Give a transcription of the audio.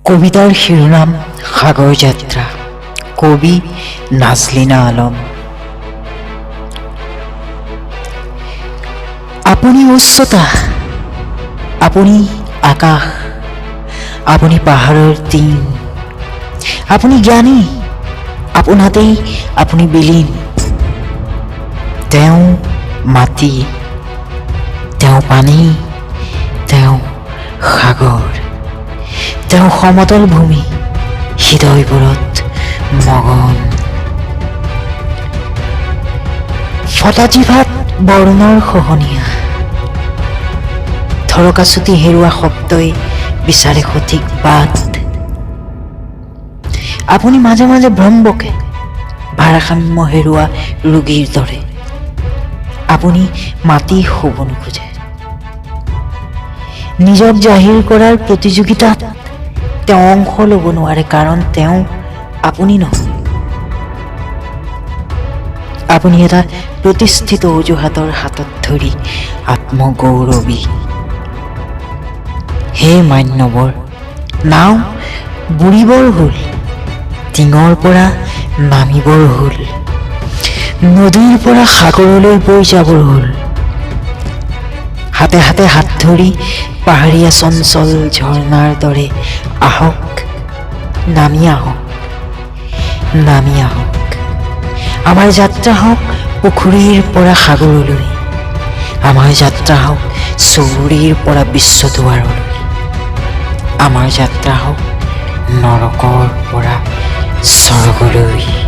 কবিতাৰ শিৰোনাম সাগৰ যাত্ৰা। কবি নাজলিনা আলম। আপুনি উচ্চতা, আপুনি আকাশ, আপুনি পাহাৰৰ টিং, আপুনি জ্ঞানী, আপোনাতেই আপুনি বিলীন। তেওঁ মাটি, তেওঁ পানী, তেওঁ সাগৰ, তেওঁ সমতল ভূমি, হৃদয়বোৰত মগন। ফটা জিভাত বৰ্ণৰ খহনীয়া, থৰকাচুটি হেৰুৱা শব্দই বিচাৰে সঠিক বাট। আপুনি মাজে মাজে ভ্ৰম বকে, ভাৰসাম্য হেৰুৱা ৰোগীৰ দৰে। আপুনি মাটি শুব নোখোজে। নিজক জাহিৰ কৰাৰ প্ৰতিযোগিতাত তেওঁ অংশ ল'ব নোৱাৰে, কাৰণ তেওঁ আপুনি নহয়। আপুনি এটা প্ৰতিষ্ঠিত অজুহাতৰ হাতত ধৰি আত্মগৌৰৱী। হে মান্যবৰ, নাও বুৰিবৰ হ'ল, টিঙৰ পৰা নামিবৰ হ'ল, নদীৰ পৰা সাগৰলৈ বৈ যাবৰ হ'ল। হাতে হাতে হাত ধৰি পাহাৰীয়া চঞ্চল ঝৰ্ণাৰ দৰে আহক, নামি আহক, নামি আহক। আমাৰ যাত্ৰা হওক পুখুৰীৰ পৰা সাগৰলৈ, আমাৰ যাত্ৰা হওক চৌৰিৰ পৰা বিশ্বদুৱাৰলৈ, আমাৰ যাত্ৰা হওক নৰকৰ পৰা স্বৰ্গলৈ।